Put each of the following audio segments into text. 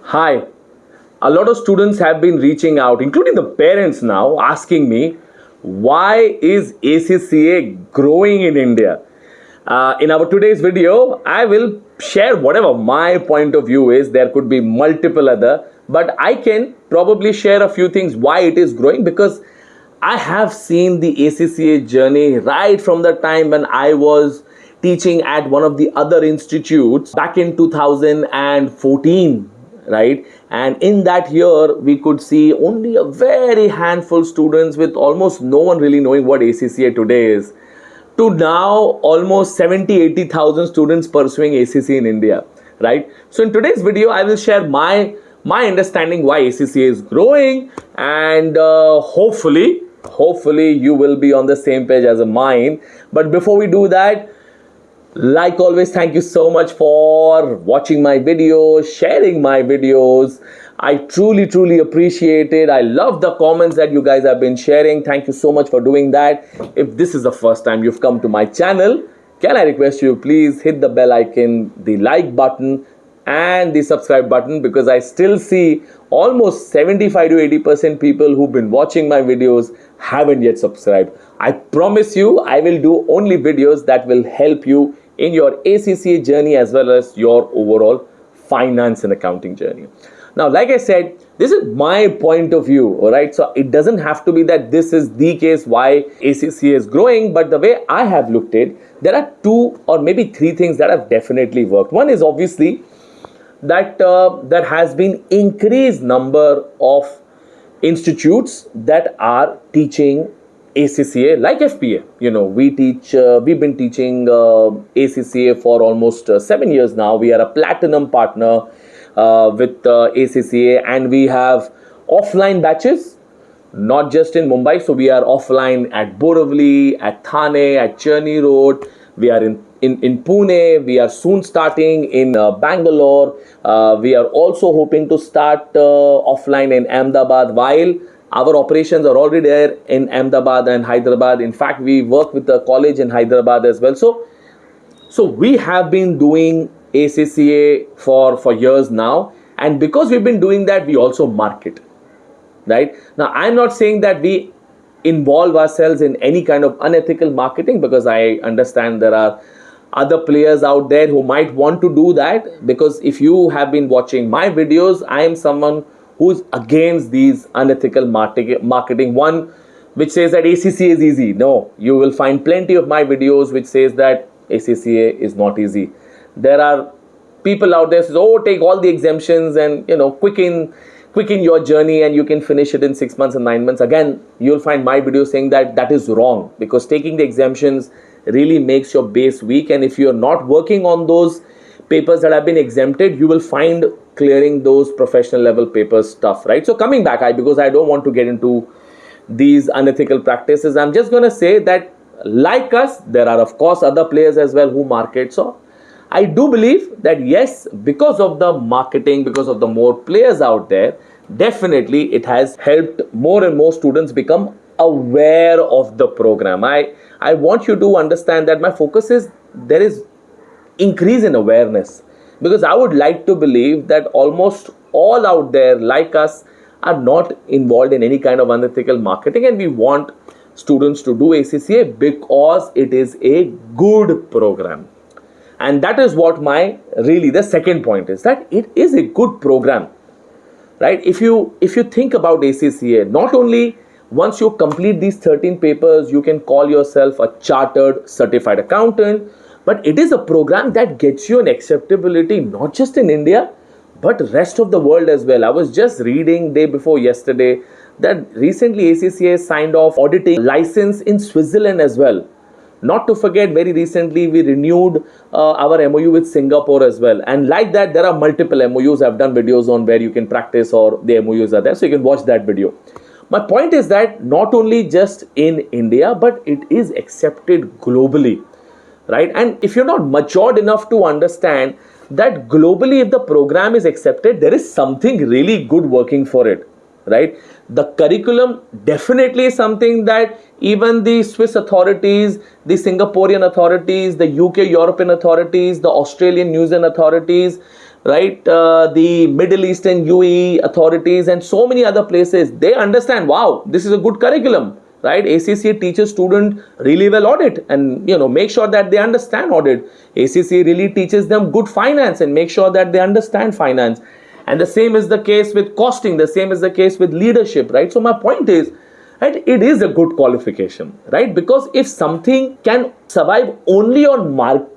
Hi, a lot of students have been reaching out, including the parents now, asking me why is ACCA growing in India? In our today's video, I will share whatever my point of view is. There could be multiple other, but I can probably share a few things why it is growing because I have seen the ACCA journey right from the time when I was teaching at one of the other institutes back in 2014, right? And in that year we could see only a very handful students, with almost no one really knowing what ACCA today is, to now almost 70-80,000 students pursuing ACCA in India, right? So in today's video I will share my understanding why ACCA is growing, and hopefully you will be on the same page as mine. But before we do that, like always, thank you so much for watching my videos, sharing my videos. I truly appreciate it. I love the comments that you guys have been sharing. Thank you so much for doing that. If this is the first time you've come to my channel, can I request you please hit the bell icon, the like button and the subscribe button, because I still see almost 75 to 80% people who've been watching my videos haven't yet subscribed. I promise you I will do only videos that will help you in your ACCA journey as well as your overall finance and accounting journey. Now, like I said, this is my point of view, all right? So it doesn't have to be that this is the case why ACCA is growing, but the way I have looked at it, there are two or maybe three things that have definitely worked. One is obviously that there has been increased number of institutes that are teaching ACCA, like FPA. You know, we've been teaching ACCA for almost 7 years now. We are a platinum partner with ACCA, and we have offline batches, not just in Mumbai. So we are offline at Borivali, at Thane, at Cherny Road. We are in Pune. We are soon starting in Bangalore. We are also hoping to start offline in Ahmedabad, while our operations are already there in Ahmedabad and Hyderabad. In fact, we work with the college in Hyderabad as well. So we have been doing ACCA for years now, and because we've been doing that, we also market, right? Now, I'm not saying that we involve ourselves in any kind of unethical marketing, because I understand there are other players out there who might want to do that. Because if you have been watching my videos, I am someone who's against these unethical marketing. One which says that ACCA is easy. No, you will find plenty of my videos which says that ACCA is not easy. There are people out there who say, oh, take all the exemptions and, you know, quicken your journey and you can finish it in 6 months and 9 months. Again, you'll find my video saying that that is wrong, because taking the exemptions really makes your base weak, and if you're not working on those papers that have been exempted, you will find clearing those professional level papers tough, right? So coming back, because I don't want to get into these unethical practices, I'm just going to say that like us, there are of course other players as well who market. So I do believe that yes, because of the marketing, because of the more players out there, definitely it has helped more and more students become aware of the program. I want you to understand that my focus is there is increase in awareness, because I would like to believe that almost all out there like us are not involved in any kind of unethical marketing, and we want students to do ACCA because it is a good program. And that is what the second point is, that it is a good program, right? If you think about ACCA, not only once you complete these 13 papers, you can call yourself a chartered certified accountant, but it is a program that gets you an acceptability not just in India, but rest of the world as well. I was just reading day before yesterday that recently ACCA signed off auditing license in Switzerland as well. Not to forget, very recently we renewed our MOU with Singapore as well. And like that, there are multiple MOUs. I've done videos on where you can practice, or the MOUs are there, so you can watch that video. My point is that not only just in India, but it is accepted globally, right? And if you're not matured enough to understand that globally, if the program is accepted, there is something really good working for it, right? The curriculum definitely is something that even the Swiss authorities, the Singaporean authorities, the UK European authorities, the Australian New Zealand authorities, right? The Middle Eastern UAE authorities and so many other places, they understand, wow, this is a good curriculum, right? ACCA teaches student really well audit and make sure that they understand audit. ACCA really teaches them good finance and make sure that they understand finance. And the same is the case with costing, the same is the case with leadership, right? So my point is, right, it is a good qualification, right? Because if something can survive only on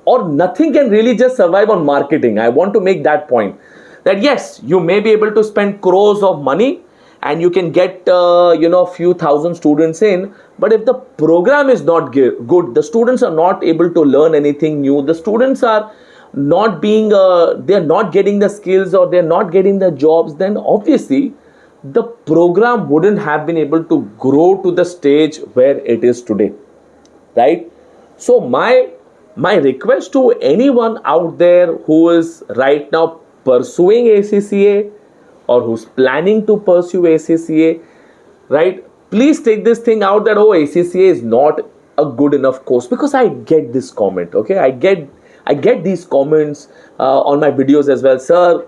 or nothing can really just survive on marketing. I want to make that point, that yes, you may be able to spend crores of money and you can get a few thousand students in, but if the program is not good, the students are not able to learn anything new, the students are not being they're not getting the skills or they're not getting the jobs, then obviously the program wouldn't have been able to grow to the stage where it is today, right? So my request to anyone out there who is right now pursuing ACCA or who's planning to pursue ACCA, right? Please take this thing out that, oh, ACCA is not a good enough course, because I get this comment, okay? I get these comments on my videos as well. Sir,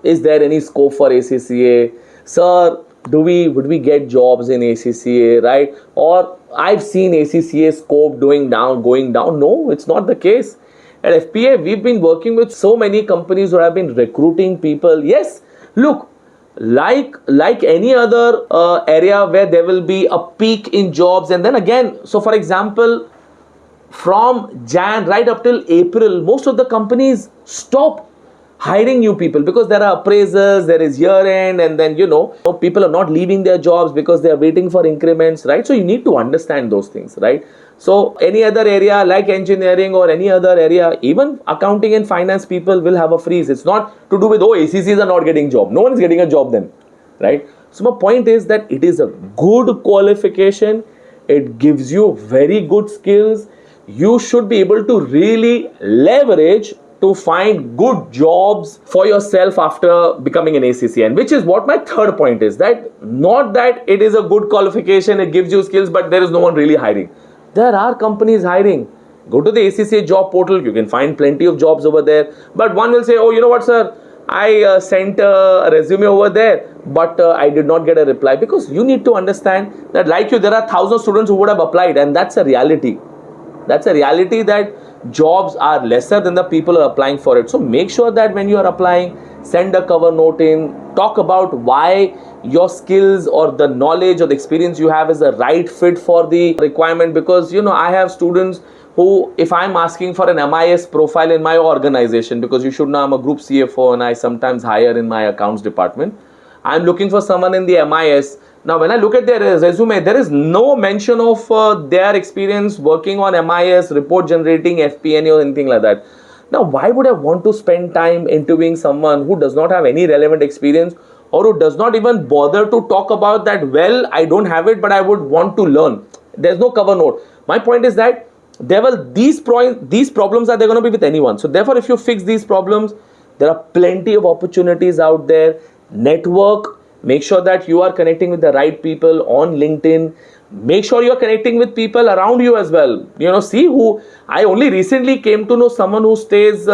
is there any scope for ACCA? Sir, would we get jobs in ACCA, right? Or I've seen ACCA scope going down. No, it's not the case. At FPA, we've been working with so many companies who have been recruiting people. Yes, look, like any other area where there will be a peak in jobs, and then again, so for example, from Jan right up till April, most of the companies stop hiring new people because there are appraisals, there is year end, and then people are not leaving their jobs because they are waiting for increments, right? So you need to understand those things, right? So any other area like engineering or any other area, even accounting and finance, people will have a freeze. It's not to do with, oh, ACCs are not getting job. No one is getting a job then, right? So my point is that it is a good qualification. It gives you very good skills. You should be able to really leverage to find good jobs for yourself after becoming an ACCA, and which is what my third point is, that not that it is a good qualification, it gives you skills, but there is no one really hiring. There are companies hiring. Go to the ACCA job portal, you can find plenty of jobs over there. But one will say, oh, you know what, sir, I sent a resume over there, but I did not get a reply. Because you need to understand that, like you, there are 1,000 students who would have applied, and that's a reality. That's a reality, that jobs are lesser than the people who are applying for it. So make sure that when you are applying, send a cover note in, talk about why your skills or the knowledge or the experience you have is the right fit for the requirement. Because I have students who, if I'm asking for an MIS profile in my organization, because you should know I'm a group CFO and I sometimes hire in my accounts department, I'm looking for someone in the MIS. Now, when I look at their resume, there is no mention of their experience working on MIS, report generating, FP&A or anything like that. Now, why would I want to spend time interviewing someone who does not have any relevant experience, or who does not even bother to talk about that, well, I don't have it, but I would want to learn. There's no cover note. My point is that these problems are there going to be with anyone. So therefore, if you fix these problems, there are plenty of opportunities out there. Network. Make sure that you are connecting with the right people on LinkedIn. Make sure you are connecting with people around you as well. See who. I only recently came to know someone who stays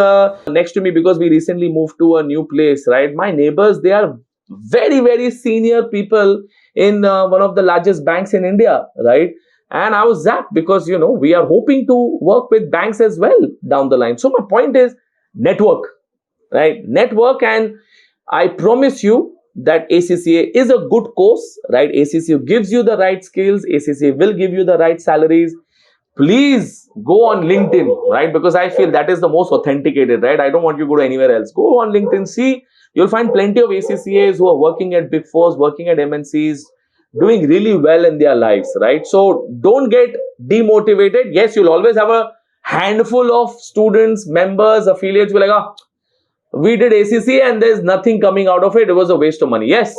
next to me, because we recently moved to a new place, right? My neighbors, they are very, very senior people in one of the largest banks in India, right? And I was zapped, because we are hoping to work with banks as well down the line. So my point is, network, right? Network, and I promise you that ACCA is a good course, right? ACCA gives you the right skills. ACCA will give you the right salaries. Please go on LinkedIn, right? Because I feel that is the most authenticated, right? I don't want you to go to anywhere else. Go on LinkedIn, see. You'll find plenty of ACCAs who are working at Big Fours, working at MNCs, doing really well in their lives, right? So don't get demotivated. Yes, you'll always have a handful of students, members, affiliates who are like, oh, we did ACCA and there's nothing coming out of it. It was a waste of money. Yes,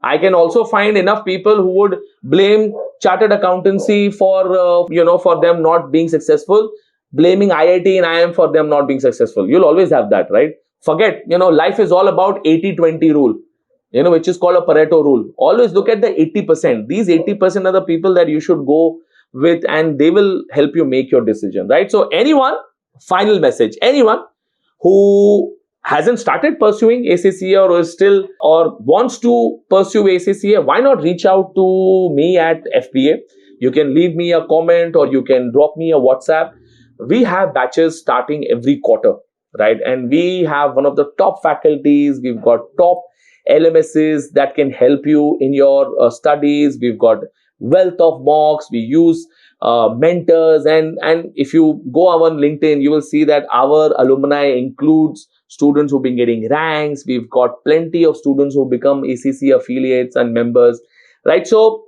I can also find enough people who would blame chartered accountancy for, for them not being successful, blaming IIT and IIM for them not being successful. You'll always have that, right? Forget, life is all about 80-20 rule, which is called a Pareto rule. Always look at the 80%. These 80% are the people that you should go with, and they will help you make your decision, right? So anyone, final message, anyone who hasn't started pursuing ACCA or is still or wants to pursue ACCA, why not reach out to me at FPA? You can leave me a comment or you can drop me a WhatsApp. We have batches starting every quarter, right? And we have one of the top faculties. We've got top LMSs that can help you in your studies. We've got wealth of mocks. We use mentors, and if you go on LinkedIn, you will see that our alumni includes students who've been getting ranks. We've got plenty of students who become ACCA affiliates and members, right? So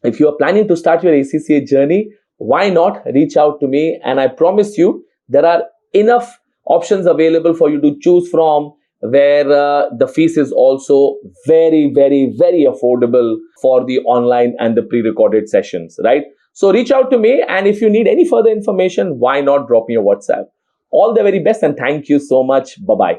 if you are planning to start your ACCA journey, why not reach out to me? And I promise you, there are enough options available for you to choose from, where the fees is also very, very, very affordable for the online and the pre-recorded sessions, right? So reach out to me, and if you need any further information, why not drop me a WhatsApp? All the very best, and thank you so much. Bye-bye.